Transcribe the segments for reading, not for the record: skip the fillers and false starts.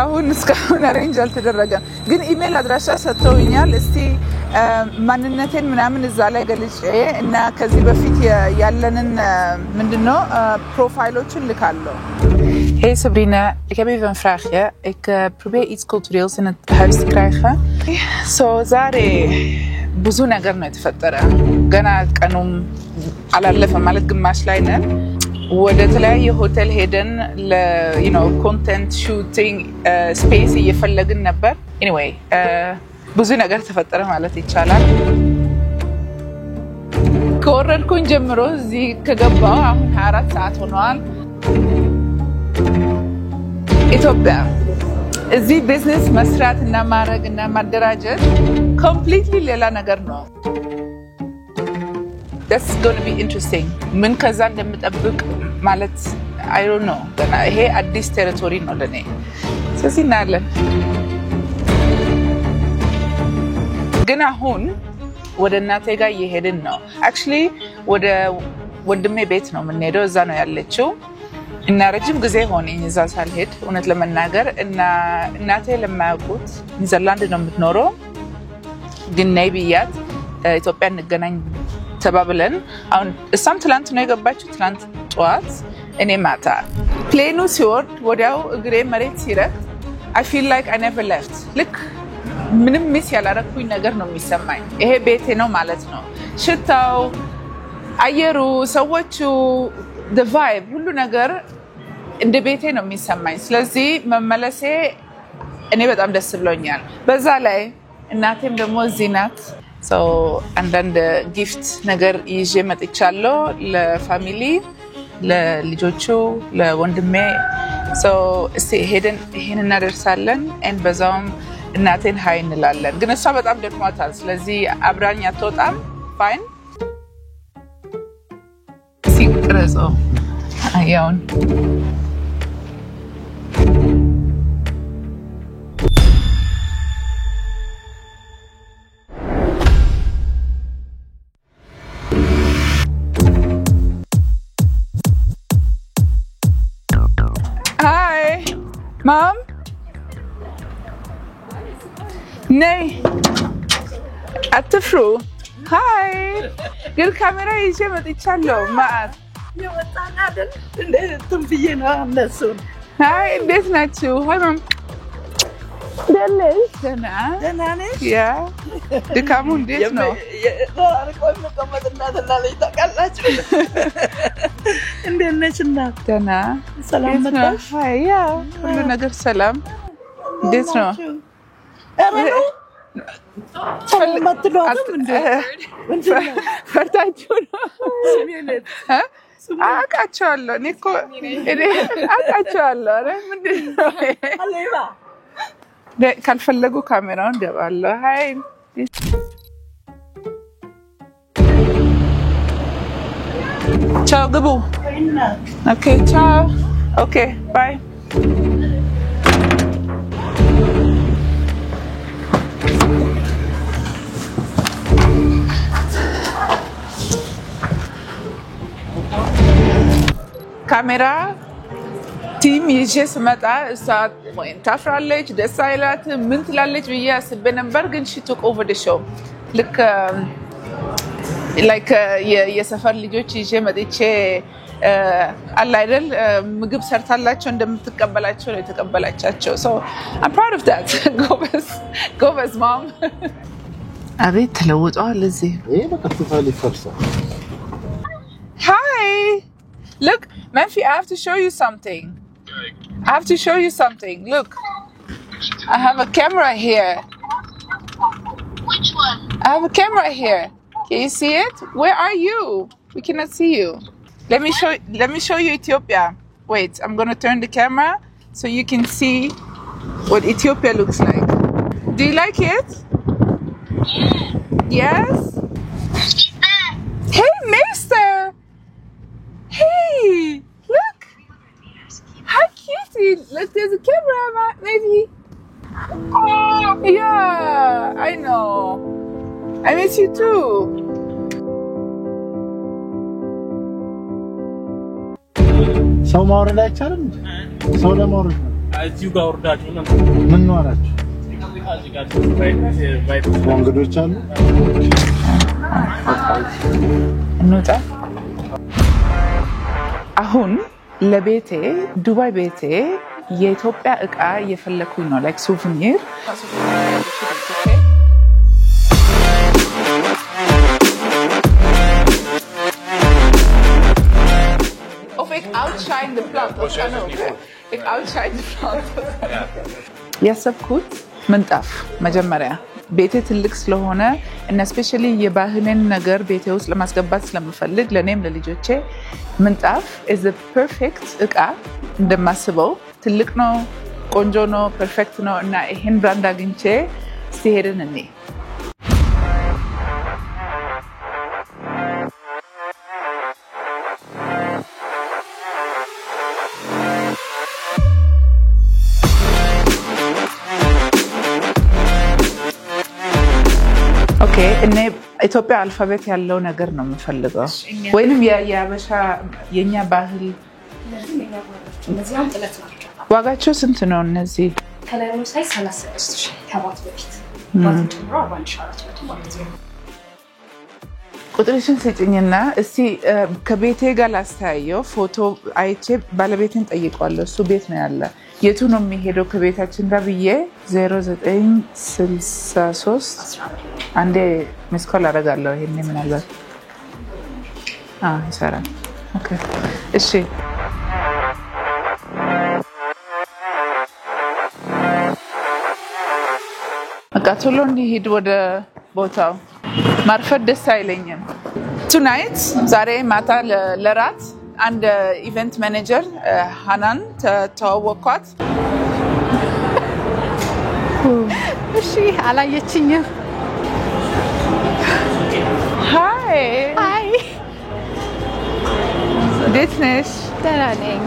እስካሁን አሬንጅ አልተደረገም ግን ኢሜል አድራሻ ሰጥተውኛል እስቲ ማንነቴን ምናምን እዛ ላይ ገልጬ እና ከዚህ በፊት ያለንን ምንድነው ፕሮፋይሎችን ልካለሁ Hey Sabrina, ik heb even een vraagje. Ik probeer iets cultureels in het huis te krijgen. So, zare ብዙ ነገር ነው የተፈጠረ ገና ቀኑም አላለፈም ማለት ግማሽ ላይ ነን ወደ ተለያየ ሆቴል ሄደን ለ ኮንቴንት ሹቲንግ ስፔስ እየፈለግን ነበር anyway ብዙ ነገር ተፈጠረ ማለት ይቻላል ከወረድኩኝ ጀምሮ እዚህ ከገባው አሁን 24 ሰዓት ሆኗል ኢትዮጵያ እዚህ ቢዝነስ መስራት እና ማድረግ እና ማደራጀት completely ሌላ ነገር ነው That's going to be interesting ምን ከዛ እንደምጠብቅ ማለት I don't know ገና ይሄ አዲስ ቴሪቶሪ ነው ለኔ ስለዚህ እናያለን ግን አሁን ወደ እናቴ ጋር እየሄድን ነው actually ወደ ወንድሜ ቤት ነው የምንሄደው እዛ ነው ያለችው እና ረጅም ጊዜ ሆነኝ እዛ ሳልሄድ እውነት ለመናገር እና እናቴ ለማያውቁት ኒዘርላንድ ነው የምትኖረው ግን ነይብያት ኢትዮጵያ እንገናኝ ተባብለን አሁን እሷም ትላንት ነው የገባችው ትላንት ጠዋት እኔ ማታ ፕሌኑ ሲወርድ ወዲያው እግሬ መሬት ሲረግጥ I feel like I never left ልክ ምንም ሚስ ያላረኩኝ ነገር ነው የሚሰማኝ ይሄ ቤቴ ነው ማለት ነው ሽታው አየሩ ሰዎቹ the vibe ሁሉ ነገር እንደ ቤቴ ነው የሚሰማኝ ስለዚህ መመለሴ እኔ በጣም ደስ ብሎኛል በዛ ላይ እናቴም ደግሞ እዚህ ናት so አንዳንድ ጊፍት ነገር ይዤ መጥቻለሁ ለፋሚሊ ለልጆቹ ለወንድሜ so እስቲ ሄደን ይሄን እናደርሳለን and በዛውም እናቴን ሃይ እንላለን ግን እሷ በጣም ደክሟታል ስለዚህ አብራኝ አትወጣም ፋይን ሲቅረጾ አያውን Hi Mom Nay Atfru Hi Good camera ይዤ መጥቻለሁ ማት የወጣና አይደል እንዴትም ብዬና አነሱን Hi እንዴት ናችሁ Hi Mom ደህና ነሽ ያ ድካሙ እንዴት ነው ቆይ መቀመጥና ተላልይ ተቀላችሁ እንዴት ነሽ እናት ደህና ሰላም መጣሽ Hi ያ ሁሉ ነገር ሰላም እንዴት ነው ሰላም መጥቷል እንዴ ፈርታችሁ ነው አቃቻለሁ እኔኮ አቃቻለሁ አረ ምንድነው አለባ ካልፈለጉ ካሜራውን ደባለሁ ሃይ ቻው ግቡ ኦኬ ቻው ኦኬ ባይ ካሜራ ቲም ይዤ ስመጣ እሷ ወይን ታፍራለች ደስ አይላት ምን ትላለች ብዬ አስቤ ነበር ግን she took over the show like የሰፈር ልጆች ይዤ መጥቼ አላ አይደል ምግብ ሰርታላቸው እንደምትቀበላቸው ነው የተቀበላቻቸው so I'm proud of that ጎበዝ mom አቤት ተለውጧል እዚህ ايه بقى تفعلي فرصه Hi Look Menfi I have to show you something I have to show you something look I have a camera here Which one? I have a camera here can you see it where are you we cannot see you let me show you Ethiopia wait I'm going to turn the camera so you can see what Ethiopia looks like do you like it yes She's there. hey Maester hey look how cute look there's a camera maybe yeah I know I miss you too ሰው ማውረድ አይቻልም ሰው ለማውረድ አይ እዚሁ ጋር ወርዳችሁ ነው ምን ነው አላችሁ እዚህ ጋር ቫይብ ወንገዶች አሉ እንውጣ አሁን ለቤቴ ዱባይ ቤቴ የኢትዮጵያ እቃ እየፈለኩኝ ነው like souvenir outshine the plant it outshine the plant ያሰብኩት ምንጣፍ መጀመሪያ ቤቴ ትልቅ ስለሆነ እና especially የባህልን ነገር ቤቴ ውስጥ ለማስገባት ስለምፈልግ ለኔም ለልጆቼ ምንጣፍ is the perfect እቃ እንደማስበው ትልቅ ነው ቆንጆ ነው perfect ነው እና ይሄን ብራንድ አግኝቼ ሲሄድን እኔ Okay, እኔ ኢትዮጵያ አልፋቤት ያለው ነገር ነው የምፈልገው ወይንም የአበሻ የኛ ባህል እነዚህም ጥለት ናቸው ዋጋቸው ስንት ነው እነዚህ ከላዩ ሳይ 36000 ከባት በፊት ባንክ ጀምሮ 44000 ማለት ነው ቁጥርሽን ስጭኝና እስቲ ከቤቴ ጋር ላስተያየው ፎቶ አይቼ ባለቤቴን ጠይቀዋለሁ እሱ ቤት ነው ያለ የቱ ነው የሚሄደው ከቤታችን ጋር ብዬ 0963 አንዴ መስኮል አደርጋለሁ ይሄን ምናልባት ይሰራል ኦኬ እሺ አቃቶሎ እንዲሄድ ወደ ቦታው ማርፈድ ደስ አይለኝም tonight ዛሬ ማታ ለራት አንድ ኢቨንት ማኔጀር ሃናን ተዋወቅኳት እሺ አላየችኝም ሃይ ሃይ እንዴት ነሽ ደህና ነኝ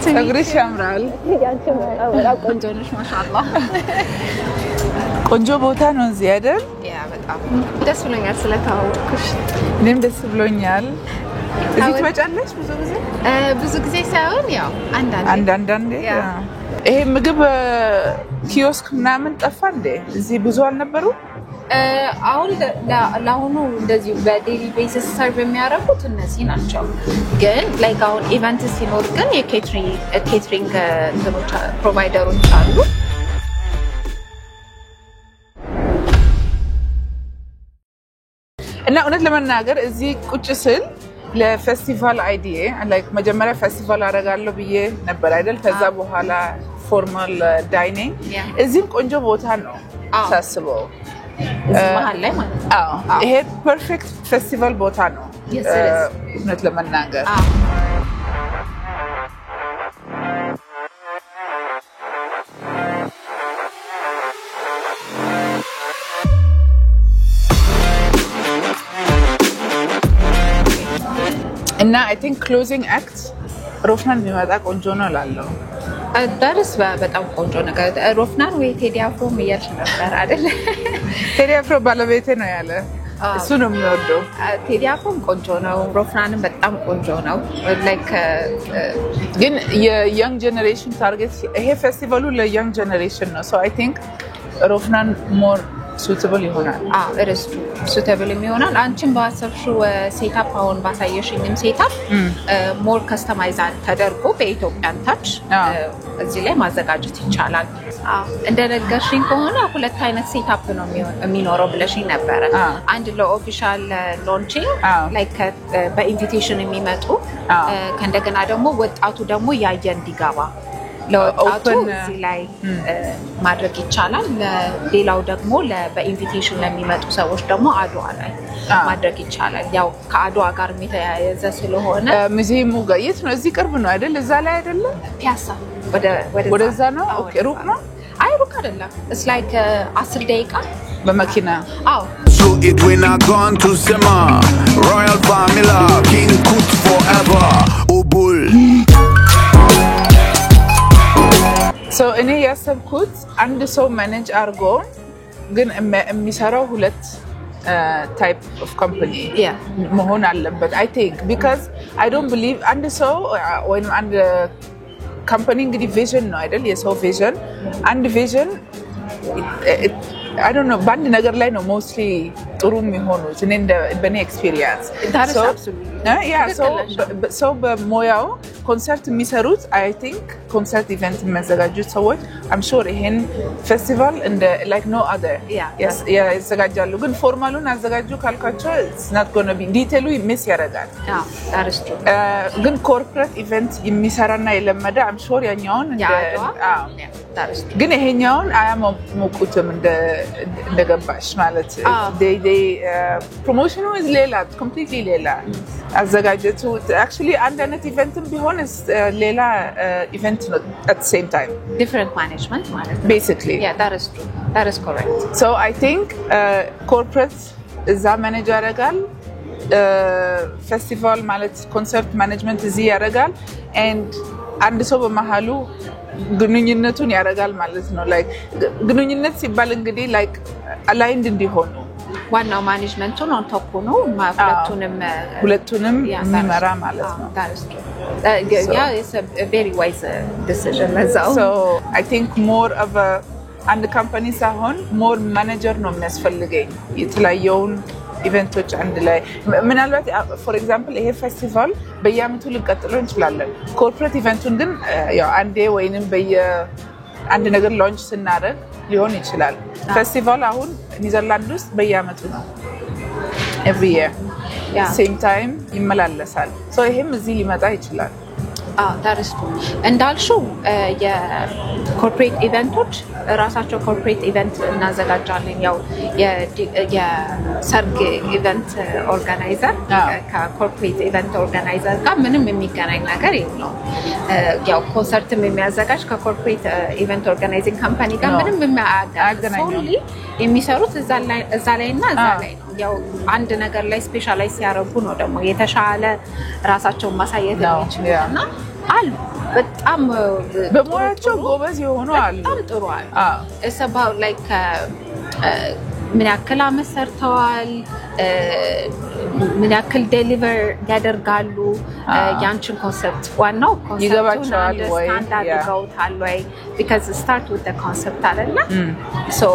ፀጉርሽ ያምራል ያንቺም በጣም ቆንጆ ነሽ ማሻአላህ ቆንጆ ቦታ ነው እዚህ አይደል ያ በጣም ደስ ብሎኛል ስለተዋወቅኩሽ እኔም ደስ ብሎኛል እዚህ ትመጫለሽ ብዙ ጊዜ ሳይሆን ያው አንዳንዴ ይሄ ምግብ ኪዮስክ ምናምን ጠፋ እንዴ እዚህ ብዙ አልነበሩ አሁን ለአሁኑ እንደዚህ በዴሊ ቤሲስ ሰርቭ የሚያደርጉት እነዚህ ናቸው ግን ላይክ አሁን ኢቨንት ሲኖር ግን የኬተሪንግ ፕሮቫይደሮች አሉ እና እውነት ለመናገር እዚህ ቁጭ ስል ለፌስቲቫል አይዲያ ላይክ መጀመሪያ ፌስቲቫል አደርጋለሁ ብዬ ነበር አይደል ከዛ በኋላ ፎርማል ዳይኒንግ እዚህም ቆንጆ ቦታ ነው ሳስበው መሀል ላይ ማለት ነው ይሄ ፐርፌክት ፌስቲቫል ቦታ ነው እውነት ለመናገር እና I think closing act ሮፍናን ቢመጣ ቆንጆ ነው ላለው ዳርስ በጣም ቆንጆ ነገር ሮፍናን ወይ ቴዲ አፍሮ እያልሽ ነበር አይደል ቴዲ አፍሮ ባለቤቴ ነው ያለ እሱ ነው የሚወደው ቴዲ አፍሮም ቆንጆ ነው ሮፍናንም በጣም ቆንጆ ነው ላይክ ግን የyoung generation ታርጌት ይሄ ፌስቲቫሉ ለyoung generation ነው so I think ሮፍናን more suitable ይሆናል እርስቱ suitable ይሆናል አንቺም ባሰብሽው ሴትአፕ አሁን ባሳየሽኝም ሴትአፕ ሞር ከስተማይዝ ተደርጎ በኢትዮጵያን ታች እዚህ ላይ ማዘጋጀት ይቻላል እንደነገርሽኝ ከሆነ ሁለት አይነት ሴትአፕ ነው የሚኖረው ብለሽኝ ነበር አንድ ለኦፊሻል ሎንቺንግ ላይክ በኢንቪቴሽን የሚመጡ ከእንደገና ደግሞ ወጣቱ ደግሞ ያየ እንዲገባ ለወጣቱ እዚህ ላይ ማድረግ ይቻላል ለሌላው ደግሞ በኢንቪቴሽን ለሚመጡ ሰዎች ደግሞ አድዋ ላይ ማድረግ ይቻላል ያው ከአድዋ ጋር የተያያዘ ስለሆነ ሙዚየሙ ጋር የት ነው እዚህ ቅርብ ነው አይደል እዛ ላይ አይደለም ፒያሳ ወደዛ ነው ኦኬ ሩቅ ነው አይ ሩቅ አይደለም it's like 10 ደቂቃ በመኪና So it when I gone to Sema Royal Family King Kut forever Obul So እኔ ያሰብኩት አንድ ሰው ማኔጅ አርጎ ግን የሚሰራው ሁለት type of company መሆን አለበት I think because I don't believe አንድ ሰው ወይም አንድ ካምፓኒ እንግዲህ ቪዥን ነው አይደል የሰው ቪዥን አንድ ቪዥን I don't know band ነገር ላይ ነው mostly ጥሩ የሚሆኑት እኔ በኔ experience That is absolutely so በሞያው ኮንሰርት የሚሰሩት I think ኮንሰርት ኢቨንት የሚያዘጋጁት ሰዎች I'm sure ይሄን ፌስቲቫል እንደ like no other ያዘጋጃሉ ግን ፎርማሉን አዘጋጁ ካልካቸው it's not going to be ዲቴሉ ሚስ ያደርጋል that is true ግን ኮርፖሬት ኢቨንት የሚሰራና የለመደ I'm sure ያኛውን ግን ይሄኛውን አያሞቁትም እንደገባሽ ማለት ፕሮሞሽኑ is ሌላ completely ሌላ አዘጋጀቱ actually አንድ አይነት ኢቨንትም ቢሆን ሌላ ኢቨንት ነው at the same time different management ማለት basically that is true that is correct so I think corporate እዛ ማኔጅ ያደርጋል ፌስቲቫል ማለት ኮንሰርት ማኔጅመንት እዚህ ያደርጋል and አንድ ሰው በመሃሉ ግንኙነቱን ያደርጋል ማለት ነው like ግንኙነት ሲባል እንግዲህ like aligned እንዲሆኑ ዋናው ማኔጅመንቱን on top ነው ሁለቱንም የሚመራ ማለት ነው it's a very wise decision so I think more of a and the company ሳይሆን more manager ነው የሚያስፈልገኝ የተለያየውን ኢቨንቶች አንድ ላይ ምናልባት for example ይሄ ፌስቲቫል በየአመቱ ልቀጥለው እንችላለን ኮርፖሬት ኢቨንቱን ግን ያው አንዴ ወይንም አንድ ነገር ላንች ስናደርግ ሊሆን ይችላል ፌስቲቫል አሁን ኒዘርላንድ ውስጥ በየአመቱ ነው every year same time ይመላለሳል so ይሄም እዚህ ሊመጣ ይችላል that is true እንዳልሽው የኮርፖሬት ኢቨንቶች ራሳቸው ኮርፖሬት ኢቨንት እናዘጋጃለን ያው የሰርግ ኢቨንት ኦርጋናይዘር ከኮርፖሬት ኢቨንት ኦርጋናይዘር ጋር ምንም የሚገናኝ ነገር የለውም ያው ኮንሰርትም የሚያዘጋጅ ከኮርፖሬት ኢቨንት ኦርጋናይዚንግ ካምፓኒ ጋር ምንም የሚያገናኝ የሚሰሩት እዛ ላይና እዛ ላይ ነው ያው አንድ ነገር ላይ ስፔሻላይዝ ያደርጉ ነው ደግሞ የተሻለ ራሳቸውን ማሳየት የሚችሉና አሉ በጣም በሞያቸው ጎበዝ የሆኑ አሉ በጣም ጥሩ አሉ it's about like ምን ያክል አመሰርተዋል ምን ያክል ዴሊቨር ያደርጋሉ ያንቺን ኮንሰፕት ዋናው ኮንሰፕቱን አንደርስታንድ ወይ because start with the concept አይደለ so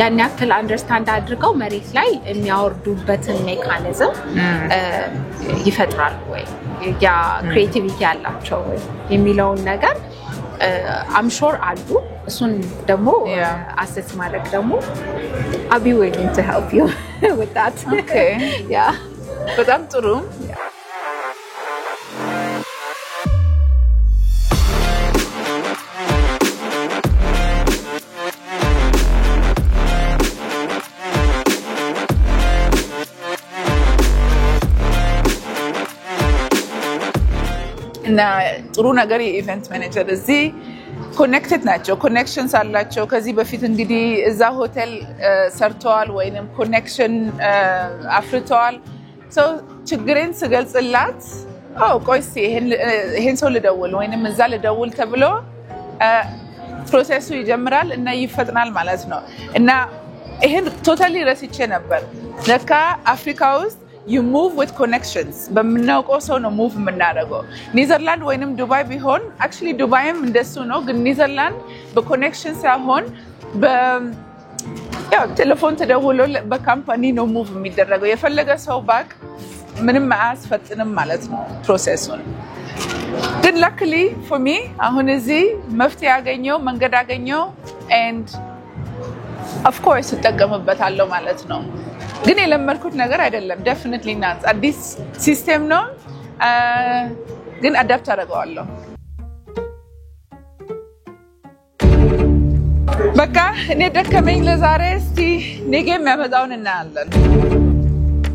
ያን ያክል አንደርስታንድ አድርገው መሬት ላይ የሚያወርዱበትን ሜካኒዝም ይፈጥራሉ ወይ ያ ክሬቲቪቲ ያላቸው ወይ የሚለውን ነገር I'm sure አሉ እሱን ደግሞ አሰስ ማድረግ ደግሞ I'll be willing to help you with that okay yeah በጣም ጥሩ እና ጥሩ ነገር የኢቨንት ማኔጀር እዚህ ኮኔክትድ ናቸው ኮኔክሽንስ አላቸው ከዚህ በፊት እንግዲህ እዛ ሆቴል ሰርተዋል ወይንም ኮኔክሽን አፍርተዋል so ችግሬን ስገልጽላት ቆይስ ይሄን ሰው ልደውል ወይንም እዛ ልደውል ተብሎ ፕሮሰሱ ይጀምራል እና ይፈጥናል ማለት ነው እና ይሄን ቶታሊ ረስቼ ነበር ለካ አፍሪካ ውስጥ you move with connections በመናውቀው ሰው ነው ሙቭ የምናደርገው ኒዘርላንድ ወይንም ዱባይ ቢሆን actually ዱባይም እንደሱ ነው ግን ኒዘርላንድ በኮኔክሽን ሳይሆን ያው ቴሌፎን ተደውሎ በካምፓኒ ነው ሙቭ የሚደረገው የፈለገ ሰው ባክ ምንም አያስፈጥንም ማለት ነው ፕሮሰሱን ግን luckily for me አሁን እዚህ መፍትሄ ያገኘው መንገድ ያገኘው and of course ተጠቀምበታለሁ ማለት ነው ግን የለመድኩት ነገር አይደለም definitely not አዲስ ሲስተም ነው ግን አዳፕት አደርገዋለሁ በቃ እኔ ደከመኝ ለዛሬ እስቲ ነገ የሚያመጣውን እናያለን